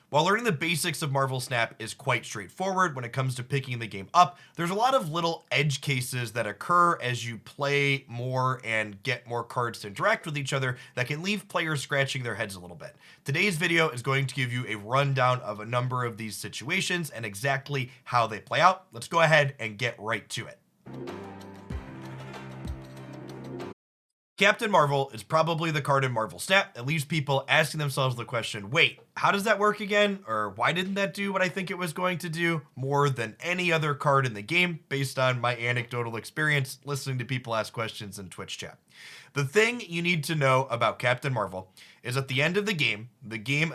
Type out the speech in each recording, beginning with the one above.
While learning the basics of Marvel Snap is quite straightforward when it comes to picking the game up, there's a lot of little edge cases that occur as you play more and get more cards to interact with each other that can leave players scratching their heads a little bit. Today's video is going to give you a rundown of a number of these situations and exactly how they play out. Let's go ahead and get right to it. Captain Marvel is probably the card in Marvel Snap that leaves people asking themselves the question, wait, how does that work again? Or why didn't that do what I think it was going to do? More than any other card in the game, based on my anecdotal experience listening to people ask questions in Twitch chat. The thing you need to know about Captain Marvel is at the end of the game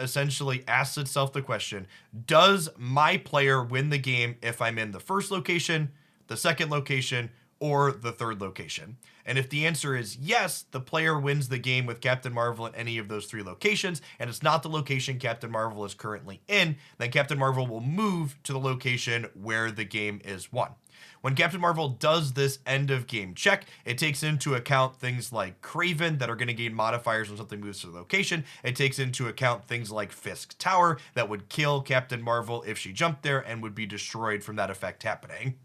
essentially asks itself the question, does my player win the game if I'm in the first location, the second location, or the third location? And if the answer is yes, the player wins the game with Captain Marvel at any of those three locations, and it's not the location Captain Marvel is currently in, then Captain Marvel will move to the location where the game is won. When Captain Marvel does this end of game check, it takes into account things like Kraven that are going to gain modifiers when something moves to the location. It takes into account things like Fisk Tower that would kill Captain Marvel if she jumped there and would be destroyed from that effect happening.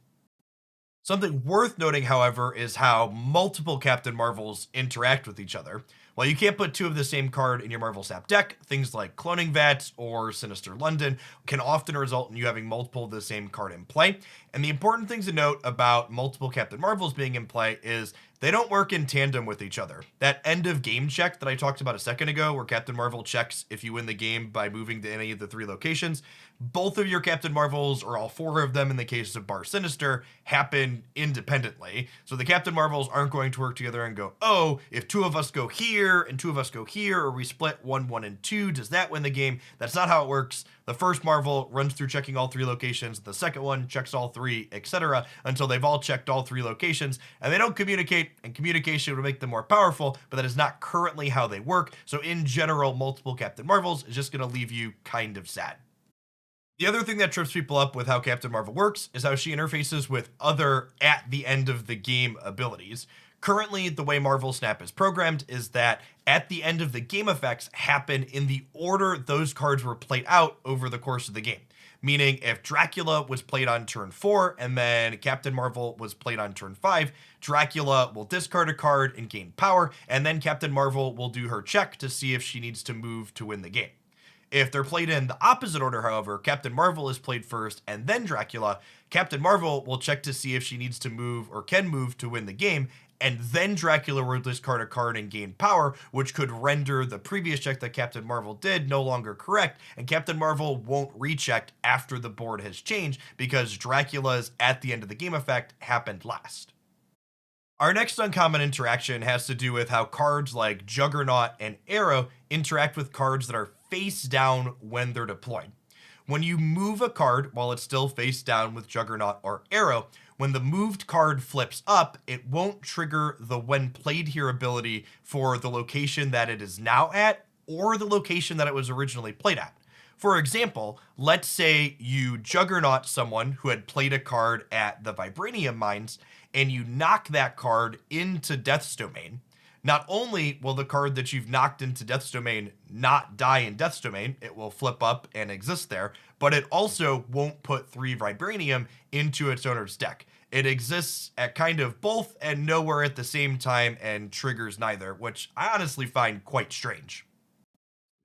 Something worth noting, however, is how multiple Captain Marvels interact with each other. While you can't put two of the same card in your Marvel Snap deck, things like Cloning Vats or Sinister London can often result in you having multiple of the same card in play. And the important things to note about multiple Captain Marvels being in play is they don't work in tandem with each other. That end of game check that I talked about a second ago, where Captain Marvel checks if you win the game by moving to any of the three locations, both of your Captain Marvels, or all four of them in the case of Bar Sinister, happen independently. So the Captain Marvels aren't going to work together and go, oh, if two of us go here and two of us go here, or we split 1, 1, and 2, does that win the game? That's not how it works. The first Marvel runs through checking all three locations, the second one checks all three, etc., until they've all checked all three locations, and they don't communicate, and communication would make them more powerful, but that is not currently how they work. So in general, multiple Captain Marvels is just going to leave you kind of sad. The other thing that trips people up with how Captain Marvel works is how she interfaces with other at the end of the game abilities. Currently, the way Marvel Snap is programmed is that at the end of the game effects happen in the order those cards were played out over the course of the game. Meaning if Dracula was played on turn 4 and then Captain Marvel was played on turn 5, Dracula will discard a card and gain power, and then Captain Marvel will do her check to see if she needs to move to win the game. If they're played in the opposite order, however, Captain Marvel is played first and then Dracula, Captain Marvel will check to see if she needs to move or can move to win the game, and then Dracula will discard a card and gain power, which could render the previous check that Captain Marvel did no longer correct, and Captain Marvel won't recheck after the board has changed because Dracula's at the end of the game effect happened last. Our next uncommon interaction has to do with how cards like Juggernaut and Arrow interact with cards that are face down when they're deployed. When you move a card while it's still face down with Juggernaut or Arrow, when the moved card flips up, it won't trigger the when played here ability for the location that it is now at or the location that it was originally played at. For example, let's say you Juggernaut someone who had played a card at the Vibranium Mines and you knock that card into Death's Domain. Not only will the card that you've knocked into Death's Domain not die in Death's Domain, it will flip up and exist there, but it also won't put 3 Vibranium into its owner's deck. It exists at kind of both and nowhere at the same time and triggers neither, which I honestly find quite strange.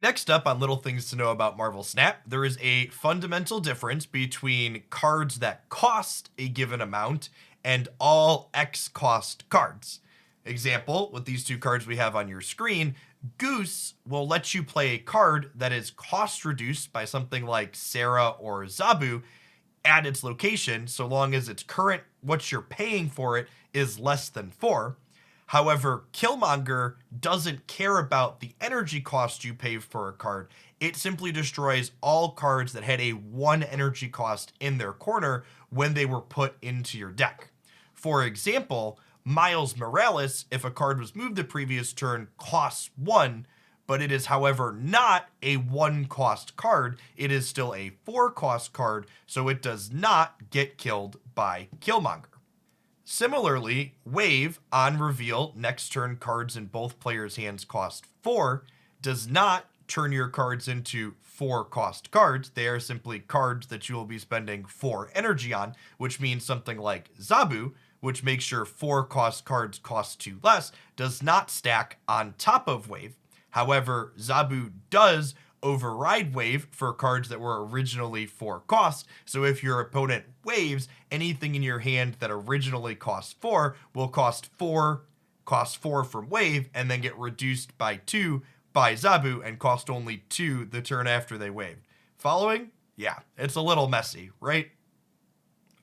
Next up on little things to know about Marvel Snap, there is a fundamental difference between cards that cost a given amount and all X cost cards. Example, with these two cards we have on your screen, Goose will let you play a card that is cost reduced by something like Sarah or Zabu at its location, so long as its current, what you're paying for it, is less than 4. However, Killmonger doesn't care about the energy cost you pay for a card. It simply destroys all cards that had a 1 energy cost in their corner when they were put into your deck. For example, Miles Morales, if a card was moved the previous turn, costs 1, but it is, however, not a 1 cost card. It is still a 4 cost card, so it does not get killed by Killmonger. Similarly, Wave, on reveal, next turn cards in both players' hands cost 4, does not turn your cards into 4-cost cards. They are simply cards that you will be spending 4 energy on, which means something like Zabu, which makes your 4-cost cards cost 2 less, does not stack on top of Wave. However, Zabu does override Wave for cards that were originally 4 costs, so if your opponent waves, anything in your hand that originally cost 4 will cost 4 from Wave, and then get reduced by 2 by Zabu and cost only 2 the turn after they waved. Following? Yeah, it's a little messy, right?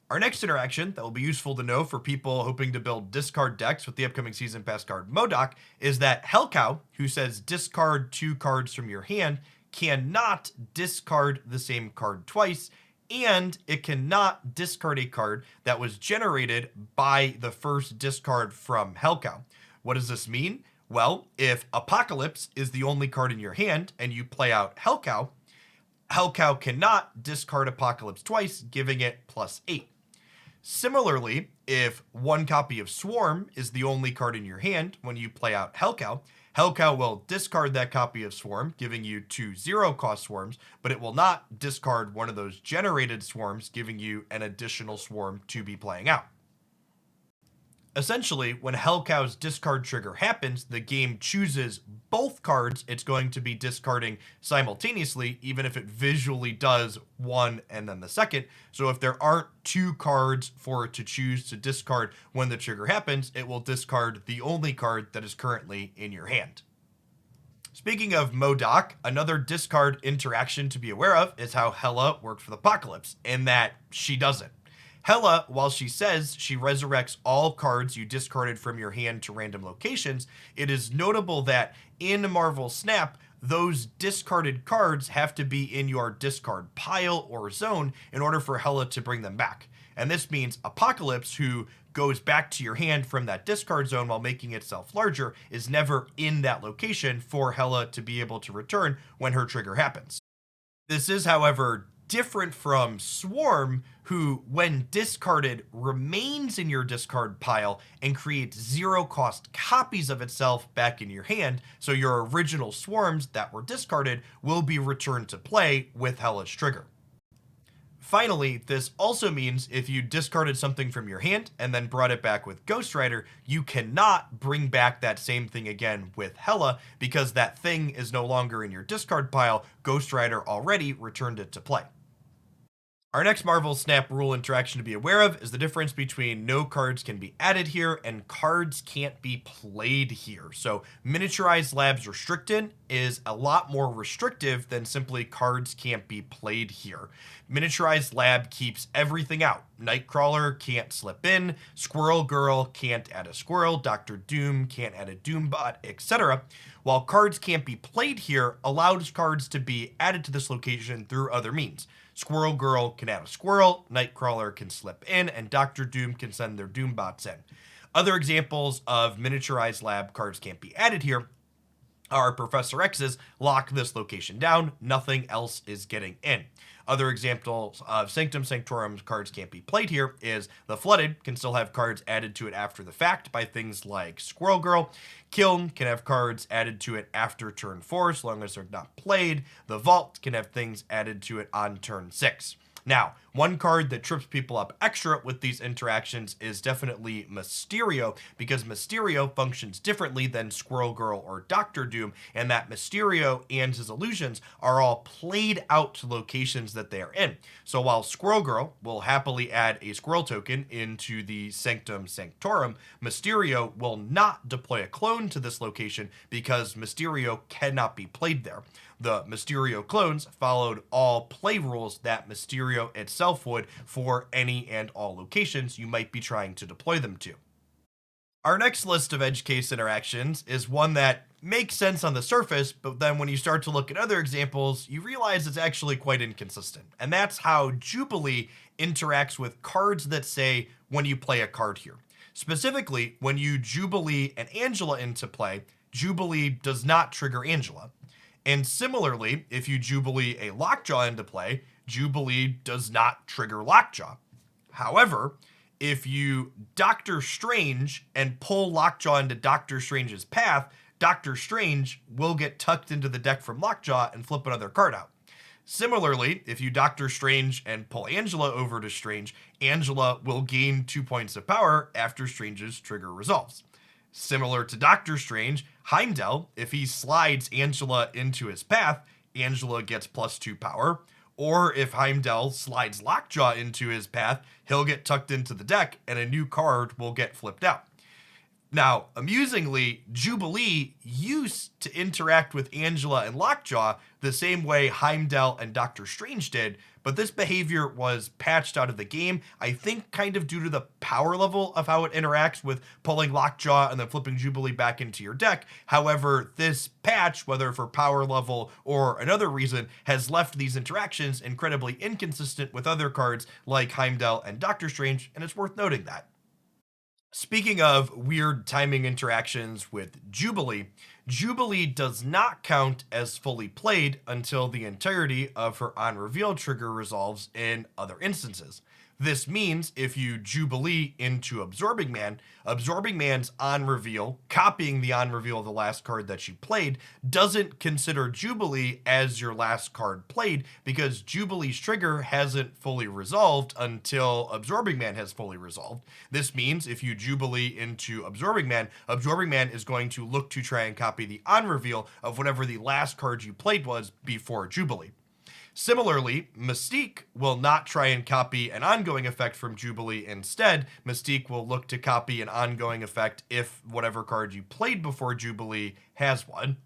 Our next interaction that will be useful to know for people hoping to build discard decks with the upcoming Season Pass card Modok is that Hellcow, who says discard 2 cards from your hand, cannot discard the same card twice, and it cannot discard a card that was generated by the first discard from Hellcow. What does this mean? Well, if Apocalypse is the only card in your hand and you play out Hellcow, Hellcow cannot discard Apocalypse twice, giving it +8. Similarly, if 1 copy of Swarm is the only card in your hand when you play out Hellcow, Hellcow will discard that copy of Swarm, giving you 2 0-cost swarms, but it will not discard one of those generated swarms, giving you an additional swarm to be playing out. Essentially, when Hellcow's discard trigger happens, the game chooses both cards it's going to be discarding simultaneously, even if it visually does one and then the second. So if there aren't 2 cards for it to choose to discard when the trigger happens, it will discard the only card that is currently in your hand. Speaking of Modok, another discard interaction to be aware of is how Hela works with Apocalypse, in that she doesn't. Hela, while she says she resurrects all cards you discarded from your hand to random locations, it is notable that in Marvel Snap, those discarded cards have to be in your discard pile or zone in order for Hela to bring them back. And this means Apocalypse, who goes back to your hand from that discard zone while making itself larger, is never in that location for Hela to be able to return when her trigger happens. This is, however, different from Swarm, who, when discarded, remains in your discard pile and creates 0-cost copies of itself back in your hand, so your original swarms that were discarded will be returned to play with Hela's trigger. Finally, this also means if you discarded something from your hand and then brought it back with Ghost Rider, you cannot bring back that same thing again with Hela, because that thing is no longer in your discard pile. Ghost Rider already returned it to play. Our next Marvel Snap rule interaction to be aware of is the difference between no cards can be added here and cards can't be played here. So Miniaturized Lab's Restricted is a lot more restrictive than simply cards can't be played here. Miniaturized Lab keeps everything out. Nightcrawler can't slip in, Squirrel Girl can't add a squirrel, Doctor Doom can't add a Doombot, etc. While cards can't be played here allows cards to be added to this location through other means. Squirrel Girl can add a squirrel, Nightcrawler can slip in, and Doctor Doom can send their Doombots in. Other examples of Miniaturized Lab cards can't be added here are Professor X's lock this location down, nothing else is getting in. Other examples of Sanctum Sanctorum cards can't be played here is the Flooded can still have cards added to it after the fact by things like Squirrel Girl. Kiln can have cards added to it after turn 4 as long as they're not played. The Vault can have things added to it on turn 6. Now, one card that trips people up extra with these interactions is definitely Mysterio, because Mysterio functions differently than Squirrel Girl or Doctor Doom, and that Mysterio and his illusions are all played out to locations that they are in. So while Squirrel Girl will happily add a squirrel token into the Sanctum Sanctorum, Mysterio will not deploy a clone to this location because Mysterio cannot be played there. The Mysterio clones followed all play rules that Mysterio itself would for any and all locations you might be trying to deploy them to. Our next list of edge case interactions is one that makes sense on the surface, but then when you start to look at other examples, you realize it's actually quite inconsistent. And that's how Jubilee interacts with cards that say when you play a card here. Specifically, when you Jubilee and Angela into play, Jubilee does not trigger Angela. And similarly, if you Jubilee a Lockjaw into play, Jubilee does not trigger Lockjaw. However, if you Doctor Strange and pull Lockjaw into Doctor Strange's path, Doctor Strange will get tucked into the deck from Lockjaw and flip another card out. Similarly, if you Doctor Strange and pull Angela over to Strange, Angela will gain 2 points of power after Strange's trigger resolves. Similar to Doctor Strange, Heimdall, if he slides Angela into his path, Angela gets +2 power. Or if Heimdall slides Lockjaw into his path, he'll get tucked into the deck and a new card will get flipped out. Now, amusingly, Jubilee used to interact with Angela and Lockjaw the same way Heimdall and Doctor Strange did, but this behavior was patched out of the game, I think kind of due to the power level of how it interacts with pulling Lockjaw and then flipping Jubilee back into your deck. However, this patch, whether for power level or another reason, has left these interactions incredibly inconsistent with other cards like Heimdall and Doctor Strange, and it's worth noting that. Speaking of weird timing interactions with Jubilee, Jubilee does not count as fully played until the entirety of her on-reveal trigger resolves in other instances. This means if you Jubilee into Absorbing Man, Absorbing Man's on-reveal, copying the on-reveal of the last card that you played, doesn't consider Jubilee as your last card played because Jubilee's trigger hasn't fully resolved until Absorbing Man has fully resolved. This means if you Jubilee into Absorbing Man is going to look to try and copy the on-reveal of whatever the last card you played was before Jubilee. Similarly, Mystique will not try and copy an ongoing effect from Jubilee. Instead, Mystique will look to copy an ongoing effect if whatever card you played before Jubilee has one.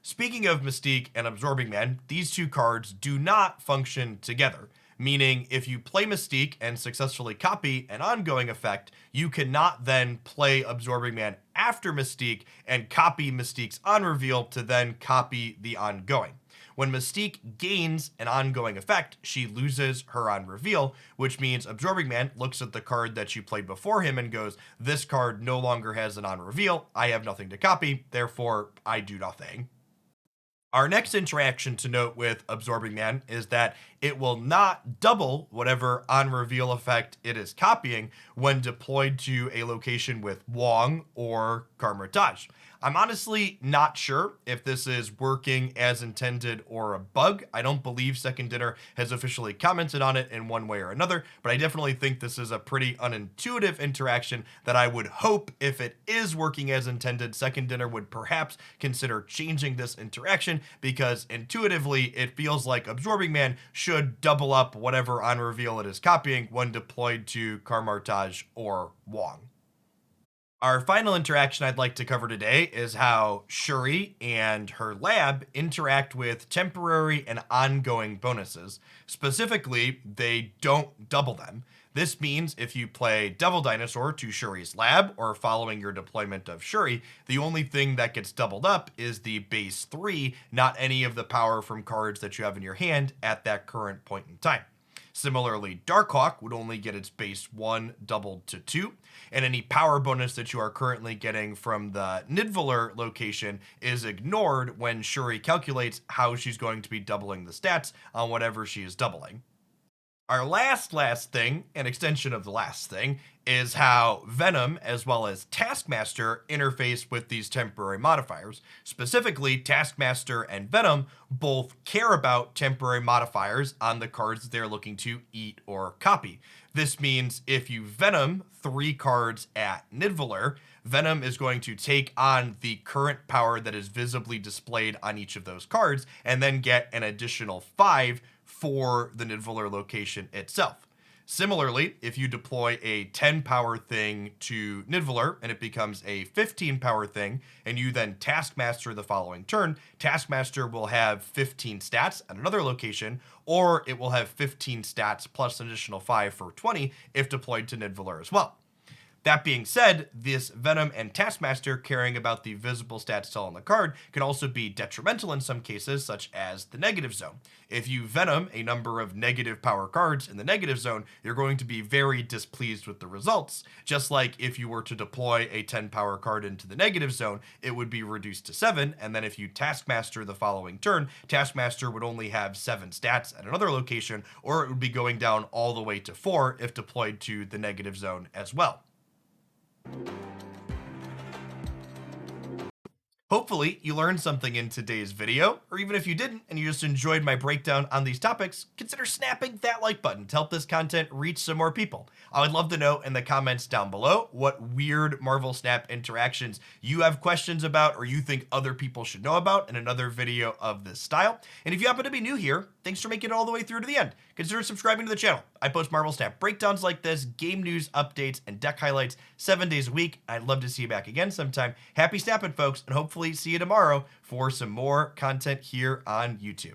Speaking of Mystique and Absorbing Man, these two cards do not function together, meaning if you play Mystique and successfully copy an ongoing effect, you cannot then play Absorbing Man after Mystique and copy Mystique's on-reveal to then copy the ongoing. When Mystique gains an ongoing effect, she loses her on-reveal, which means Absorbing Man looks at the card that you played before him and goes, this card no longer has an on-reveal, I have nothing to copy, therefore I do nothing. Our next interaction to note with Absorbing Man is that it will not double whatever on-reveal effect it is copying when deployed to a location with Wong or Karmartaj. I'm honestly not sure if this is working as intended or a bug. I don't believe Second Dinner has officially commented on it in one way or another, but I definitely think this is a pretty unintuitive interaction that I would hope, if it is working as intended, Second Dinner would perhaps consider changing this interaction, because intuitively it feels like Absorbing Man should double up whatever on-reveal it is copying when deployed to Karmartaj or Wong. Our final interaction I'd like to cover today is how Shuri and her lab interact with temporary and ongoing bonuses. Specifically, they don't double them. This means if you play Devil Dinosaur to Shuri's lab, or following your deployment of Shuri, the only thing that gets doubled up is the base 3, not any of the power from cards that you have in your hand at that current point in time. Similarly, Darkhawk would only get its base 1 doubled to 2, and any power bonus that you are currently getting from the Nidavellir location is ignored when Shuri calculates how she's going to be doubling the stats on whatever she is doubling. Our last thing, an extension of the last thing, is how Venom as well as Taskmaster interface with these temporary modifiers. Specifically, Taskmaster and Venom both care about temporary modifiers on the cards they're looking to eat or copy. This means if you Venom 3 cards at Nidavellir, Venom is going to take on the current power that is visibly displayed on each of those cards and then get an additional 5 for the Nidavellir location itself. Similarly, if you deploy a 10 power thing to Nidavellir and it becomes a 15 power thing, and you then Taskmaster the following turn, Taskmaster will have 15 stats at another location, or it will have 15 stats plus an additional 5 for 20 if deployed to Nidavellir as well. That being said, this Venom and Taskmaster caring about the visible stats still on the card can also be detrimental in some cases, such as the negative zone. If you Venom a number of negative power cards in the negative zone, you're going to be very displeased with the results. Just like if you were to deploy a 10 power card into the negative zone, it would be reduced to 7, and then if you Taskmaster the following turn, Taskmaster would only have 7 stats at another location, or it would be going down all the way to 4 if deployed to the negative zone as well. Hopefully, you learned something in today's video, or even if you didn't and you just enjoyed my breakdown on these topics, consider snapping that like button to help this content reach some more people. I would love to know in the comments down below what weird Marvel Snap interactions you have questions about or you think other people should know about in another video of this style. And if you happen to be new here, thanks for making it all the way through to the end. Consider subscribing to the channel. I post Marvel Snap breakdowns like this, game news, updates, and deck highlights 7 days a week. I'd love to see you back again sometime. Happy snapping, folks, and hopefully see you tomorrow for some more content here on YouTube.